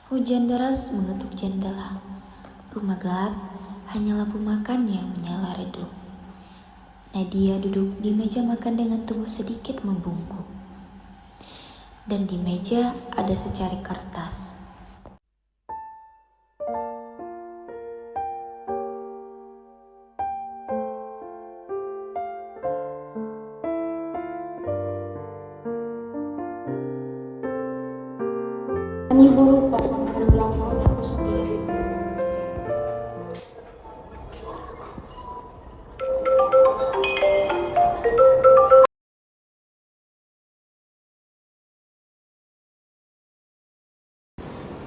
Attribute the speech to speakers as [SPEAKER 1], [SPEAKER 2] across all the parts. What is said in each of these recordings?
[SPEAKER 1] Hujan deras mengetuk jendela. Rumah gelap, hanya lampu makan yang menyala redup. Nadia duduk di meja makan dengan tubuh sedikit membungkuk. Dan di meja ada secari kertas.
[SPEAKER 2] Ibu lupa sama hari ulang tahun aku sendiri.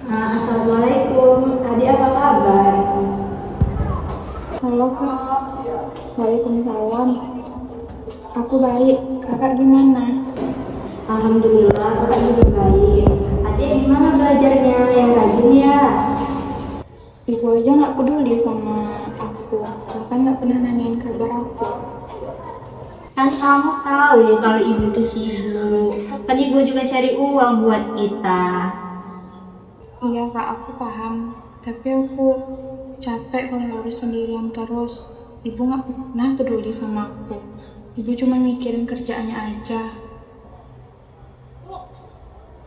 [SPEAKER 2] Assalamualaikum, adik apa kabar? Halo kak, waalaikumsalam. Aku baik, kakak gimana? Alhamdulillah, kakak juga baik. Adik gimana belajarnya, yang rajin ya? Ibu aja nggak peduli sama aku, bahkan nggak pernah nanyain kabar aku.
[SPEAKER 3] Kan kamu tahu kalau ibu itu sibuk. Kan ibu juga cari uang buat kita.
[SPEAKER 2] Iya kak, aku paham. Tapi aku capek kalau harus sendirian terus. Ibu nggak pernah peduli sama aku. Ibu cuma mikirin kerjaannya aja.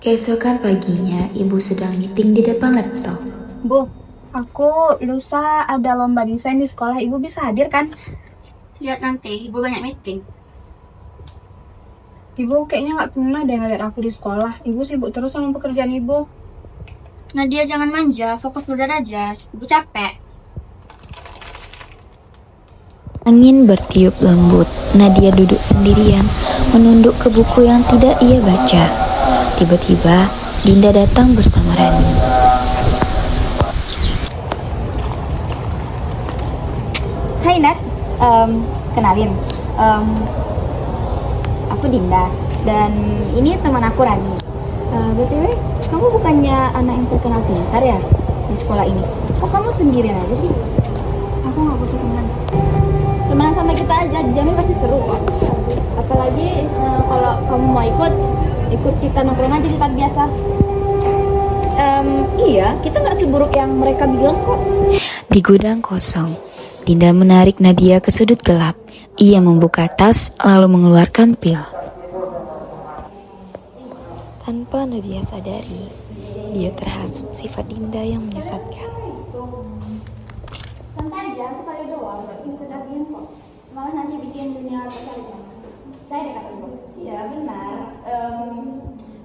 [SPEAKER 1] Keesokan paginya, ibu sedang meeting di depan laptop.
[SPEAKER 4] Bu, aku lusa ada lomba desain di sekolah. Ibu bisa hadir kan?
[SPEAKER 3] Lihat nanti, ibu banyak meeting.
[SPEAKER 4] Ibu kayaknya nggak pernah deh ngeliat aku di sekolah. Ibu sibuk terus sama pekerjaan ibu.
[SPEAKER 3] Nadia jangan manja, fokus belajar aja. Ibu capek.
[SPEAKER 1] Angin bertiup lembut. Nadia duduk sendirian, menunduk ke buku yang tidak ia baca. Tiba-tiba, Dinda datang bersama Rani.
[SPEAKER 4] Hai Nat, kenalin. Aku Dinda dan ini teman aku Rani. BTW, kamu bukannya anak yang terkenal pintar ya di sekolah ini? Kok kamu sendirian aja sih?
[SPEAKER 2] Aku nggak butuh teman.
[SPEAKER 4] Temenan sama kita aja, dijamin pasti seru kok. Apalagi kalau kamu mau ikut kita nongkrong aja di tempat biasa. Iya, kita nggak seburuk yang mereka bilang kok.
[SPEAKER 1] Di gudang kosong, Dinda menarik Nadia ke sudut gelap. Ia membuka tas lalu mengeluarkan pil. Tanpa Nadia sadari, dia terhasut sifat Dinda yang menyesatkan.
[SPEAKER 4] Santai aja, sekali doang, gak bikin kedagian kok. Malah nanti bikin dunia tercari. Saya deh kata gue. Iya benar.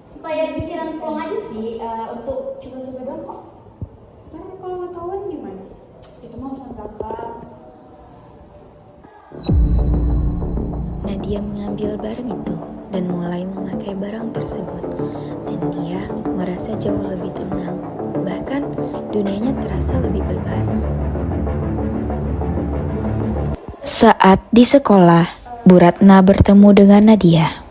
[SPEAKER 4] Supaya pikiran plong aja sih, untuk coba-coba doang kok.
[SPEAKER 2] Tapi kalau ketahuan gimana?
[SPEAKER 4] Itu mah urusan kakak.
[SPEAKER 1] Nadia mengambil barang itu dan mulai memakai barang tersebut. Dan dia merasa jauh lebih tenang. Bahkan dunianya terasa lebih bebas. Saat di sekolah, Bu Ratna bertemu dengan Nadia.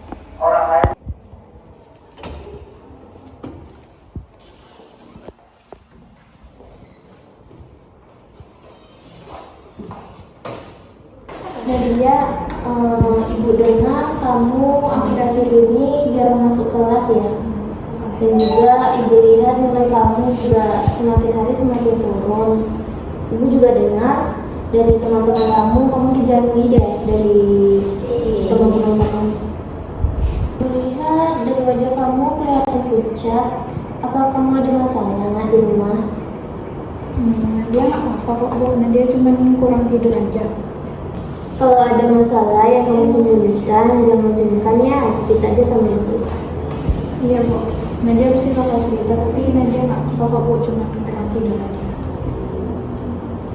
[SPEAKER 5] Nadia, ibu dengar kamu akhir-akhir ini jarang masuk kelas ya. Dan juga ibu lihat nilai kamu juga semakin hari semakin turun. Ibu juga dengar dari teman-teman kamu dijauhi deh dari teman-teman kamu. Ibu lihat dari wajah kamu kelihatan pucat. Apa kamu ada masalah nak di rumah?
[SPEAKER 2] Dia nggak apa-apa kok Bu, Nadia cuma kurang tidur aja.
[SPEAKER 5] Kalau ada masalah yang kamu sembunyikan, jangan sembunyikan ya, cerita aja sama ibu.
[SPEAKER 2] Iya Bu, Nadia pasti bakal cerita, tapi Nadia nggak apa-apa Bu, cuma kurang tidur aja.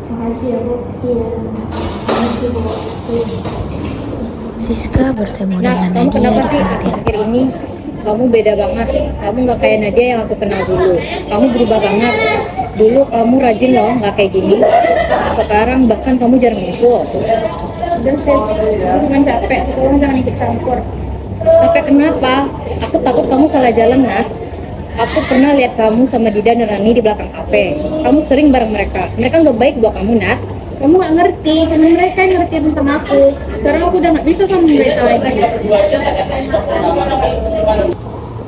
[SPEAKER 2] Makasih ya Bu.
[SPEAKER 5] Iya.
[SPEAKER 2] Makasih Bu.
[SPEAKER 1] Siska bertemu
[SPEAKER 6] Nah,
[SPEAKER 1] dengan
[SPEAKER 6] kamu
[SPEAKER 1] Nadia
[SPEAKER 6] kenapa
[SPEAKER 1] di
[SPEAKER 6] sih
[SPEAKER 1] kantin.
[SPEAKER 6] akhir-akhir ini kamu beda banget? Kamu nggak kayak Nadia yang aku kenal dulu. Kamu berubah banget. Dulu kamu rajin loh, nggak kayak gini. Sekarang bahkan kamu jarang ngumpul.
[SPEAKER 2] Udah Sis, aku cuma capek, tolong jangan ikut campur.
[SPEAKER 6] Sampai kenapa? Aku takut kamu salah jalan, Nat. Aku pernah lihat kamu sama Dida dan Rani di belakang kafe. Kamu sering bareng mereka. Mereka nggak baik buat kamu, Nat.
[SPEAKER 2] Kamu nggak ngerti, karena mereka yang ngerti tentang aku. Sekarang aku udah nggak bisa sama mereka lagi.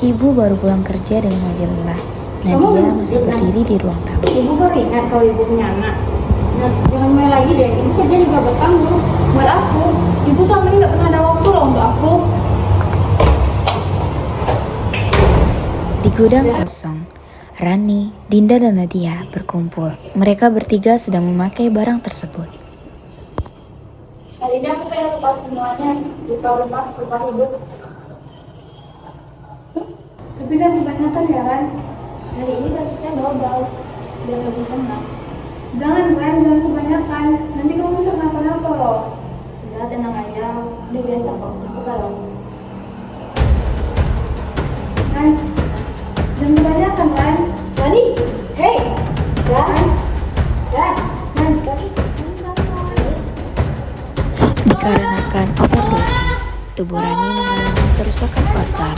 [SPEAKER 1] Ibu baru pulang kerja dengan wajah lelah. Nadia masih berdiri di ruang tamu.
[SPEAKER 2] Ibu baru ingat kalau ibu punya anak. Nah, jangan main lagi deh. Ibu kerja juga buat kamu, buat aku. Ibu selama ini nggak pernah ada waktu loh untuk aku.
[SPEAKER 1] Di gudang kosong, Rani, Dinda, dan Nadia berkumpul. Mereka bertiga sedang memakai barang tersebut.
[SPEAKER 2] Hari ini aku pengen lupa semuanya, lupa rumah, lupa hidup. Tapi jangan kebanyakan ya, Ran. Hari ini pastinya double, biar lebih tenang. Jangan, Ran, jangan kebanyakan. Nanti kamu bisa kenapa-napa loh. Udah, tenang aja. Udah biasa kok, aku kalau. Ran, jangan kebanyakan, Ran. Rani, hey, Ran, Rani.
[SPEAKER 1] Dikarenakan overdosis, tubuh Rani mengalami kerusakan organ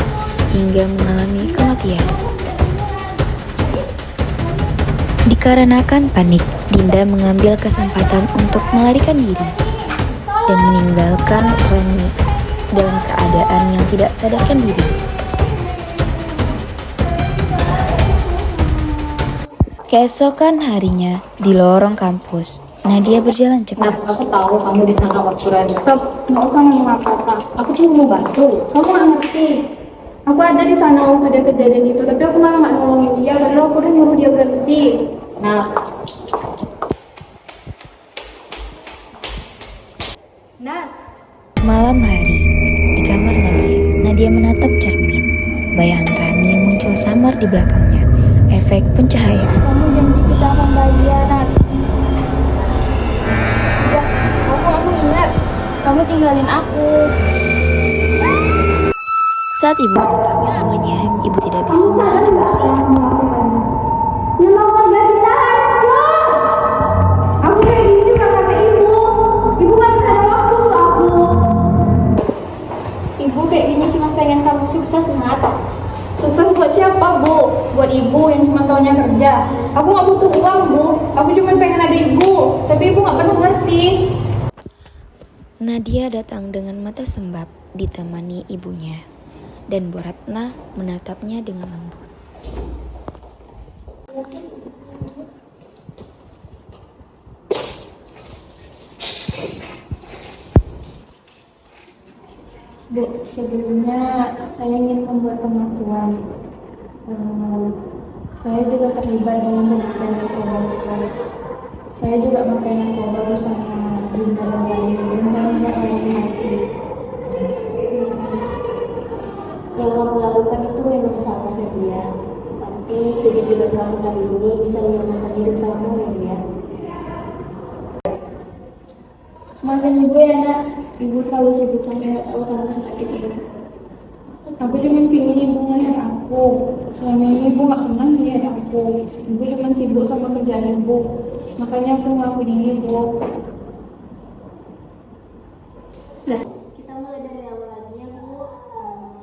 [SPEAKER 1] hingga mengalami kematian. Dikarenakan panik, Dinda mengambil kesempatan untuk melarikan diri dan meninggalkan Rani dalam keadaan yang tidak sadarkan diri. Keesokan harinya, di lorong kampus, Nadia berjalan
[SPEAKER 6] Nah,
[SPEAKER 1] cepat.
[SPEAKER 6] aku tahu kamu di sana waktu Rani.
[SPEAKER 2] Stop, nggak usah ngomong apa-apa.
[SPEAKER 6] Aku cuma mau bantu.
[SPEAKER 2] Kamu nggak ngerti. Aku ada di sana waktu ada kejadian itu, tapi aku malah nggak nolongin dia. Padahal aku udah nyuruh dia berhenti.
[SPEAKER 6] Nah,
[SPEAKER 1] Malam hari, di kamar Nadia menatap cermin. Bayangan Rani muncul samar di belakangnya. Efek pencahayaan.
[SPEAKER 2] Kamu janji kita akan bahagia, Nat. Ya, aku ingat. Kamu tinggalin aku.
[SPEAKER 1] Saat ibu mengetahui semuanya, ibu tidak bisa menahan emosi.
[SPEAKER 2] Aku kayak gini juga kata ibu. Ibu nggak pernah ada waktu untuk aku. Ibu kayak gini cuma pengen kamu sukses, Nat. Sukses buat siapa, Bu? Buat ibu yang cuma taunya kerja. Aku nggak butuh uang, Bu. Aku cuma pengen ada ibu. Tapi ibu nggak pernah ngerti.
[SPEAKER 1] Nadia datang dengan mata sembab ditemani ibunya, dan Bu Ratna menatapnya dengan lembut.
[SPEAKER 2] Bu, sebelumnya saya ingin membuat pengakuan. Saya juga terlibat dalam pemakaian narkoba. Saya juga pakai narkoba bersama Dinda dan Rani, dan saya merasakan hati.
[SPEAKER 5] Yang kamu lakukan itu memang salah, Nadia. Tapi kejujuran kamu hari ini bisa menyelamatkan hidup kamu, Nadia.
[SPEAKER 2] Maafin ibu ya, Nak. Ibu selalu sibuk sampai nggak tahu kamu sesakit ini. Aku cuma pingin ibu ngeliat aku. Selama ini ibu nggak pernah melihat aku. Ibu cuma sibuk sama kerjaan ibu. Makanya aku ngelakuin ini, Bu.
[SPEAKER 5] Kita mulai dari awal lagi ya, Bu.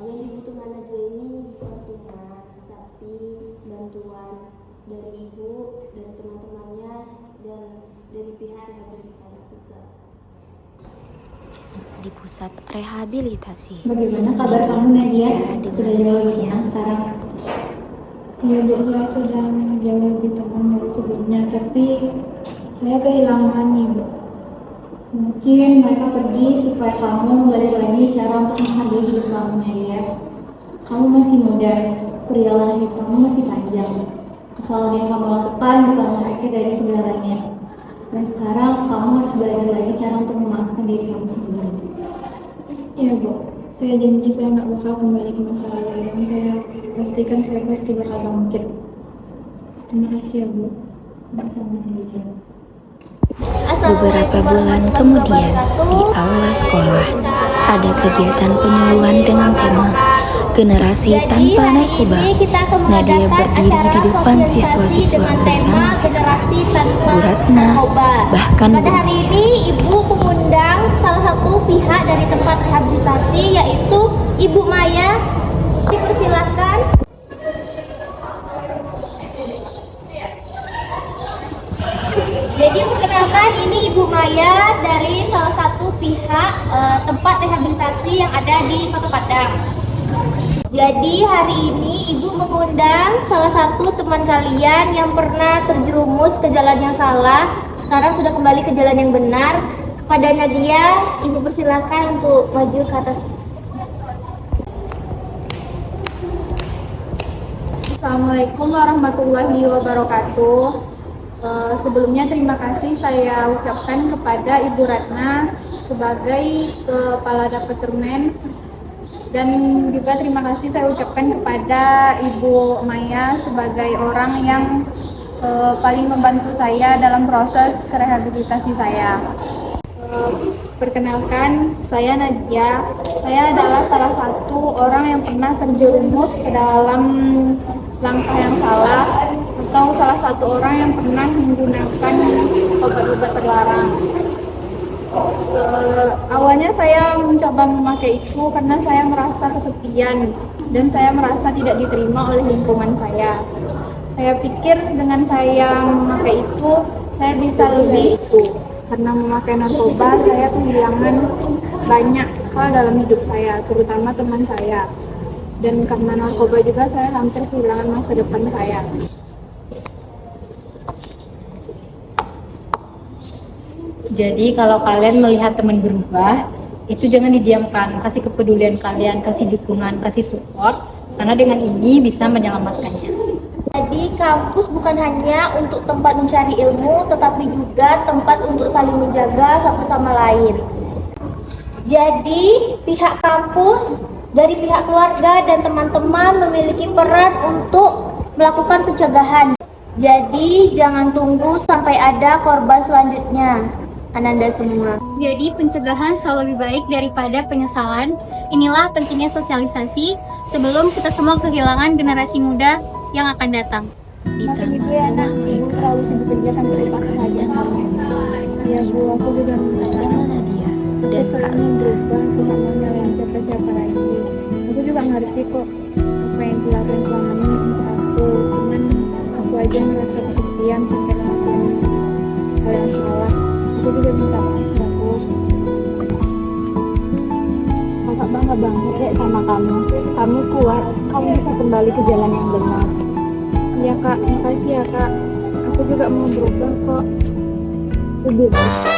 [SPEAKER 5] Yang dibutuhkan Nadia ini bukan cuma tapi bantuan dari ibu, dari teman-temannya, dan dari pihak rehabilitasi juga.
[SPEAKER 1] Di pusat rehabilitasi,
[SPEAKER 2] Bagaimana kabar
[SPEAKER 1] Nadia
[SPEAKER 2] kamu, Nadia?
[SPEAKER 1] berbicara dengan
[SPEAKER 2] Sudah jauh lebih
[SPEAKER 1] ibunya.
[SPEAKER 2] tenang sekarang? Ya, Bu, saya sedang jauh lebih tenang dari sebelumnya, tapi saya kehilangan Rani, Bu.
[SPEAKER 3] Mungkin mereka pergi supaya kamu belajar lagi cara untuk menghargai hidup kamu, Nadia. Kamu masih muda, perjalanan hidup kamu masih panjang. Kesalahan yang kamu lakukan bukanlah akhir dari segalanya. Dan sekarang kamu harus belajar lagi cara untuk memaafkan diri kamu sendiri.
[SPEAKER 2] Iya, Bu. Saya janji saya nggak bakal kembali ke masa lalu, dan saya pastikan saya pasti bakal bangkit. Terima kasih ya, Bu.
[SPEAKER 3] Bersama Nadia.
[SPEAKER 1] Beberapa bulan kemudian, di aula sekolah, ada kegiatan penyuluhan dengan tema Generasi Tanpa Narkoba. Nadia berdiri di depan siswa-siswa bersama Siska, Bu Ratna, bahkan
[SPEAKER 7] Pada
[SPEAKER 1] Bu
[SPEAKER 7] hari ini Ibu mengundang salah satu pihak dari tempat rehabilitasi, yaitu Ibu Maya. Dipersilahkan. Jadi perkenalkan, ini Ibu Maya dari salah satu pihak tempat rehabilitasi yang ada di Kota Padang. Jadi hari ini ibu mengundang salah satu teman kalian yang pernah terjerumus ke jalan yang salah, sekarang sudah kembali ke jalan yang benar. Kepada Nadia, ibu persilakan untuk maju ke atas.
[SPEAKER 2] Assalamualaikum warahmatullahi wabarakatuh. Sebelumnya terima kasih saya ucapkan kepada Ibu Ratna sebagai Kepala Departemen, dan juga terima kasih saya ucapkan kepada Ibu Maya sebagai orang yang paling membantu saya dalam proses rehabilitasi saya. Perkenalkan, saya Nadia. Saya adalah salah satu orang yang pernah terjerumus ke dalam langkah yang salah, atau salah satu orang yang pernah menggunakan obat-obat terlarang. Awalnya saya mencoba memakai itu karena saya merasa kesepian dan saya merasa tidak diterima oleh lingkungan saya. Saya pikir dengan saya memakai itu, saya bisa lebih karena memakai narkoba, saya kehilangan banyak hal dalam hidup saya, terutama teman saya. Dan karena narkoba juga saya hampir kehilangan masa depan saya.
[SPEAKER 6] Jadi kalau kalian melihat teman berubah, itu jangan didiamkan, kasih kepedulian kalian, kasih dukungan, kasih support, karena dengan ini bisa menyelamatkannya.
[SPEAKER 7] Jadi kampus bukan hanya untuk tempat mencari ilmu, tetapi juga tempat untuk saling menjaga satu sama lain. Jadi pihak kampus, dari pihak keluarga dan teman-teman memiliki peran untuk melakukan pencegahan. Jadi jangan tunggu sampai ada korban selanjutnya. Ananda semua.
[SPEAKER 3] Jadi pencegahan selalu lebih baik daripada penyesalan. Inilah pentingnya sosialisasi sebelum kita semua kehilangan generasi muda yang akan datang.
[SPEAKER 1] Di taman rumah mereka, mereka sedang bermain. Ibu bersama Nadia dan Kak Lita.
[SPEAKER 2] Siapa lagi? Aku juga ngerti kok apa yang dilakukan selama ini untuk aku. Cuman aku aja merasa kesepian sampai ngelakuin hal yang salah. Aku juga minta maaf aku. Kakak bangga banget ya sama kamu. Kamu kuat, kamu bisa kembali ke jalan yang benar. Iya kak, makasih ya kak. Aku juga mau berubah kok. Lebih baik.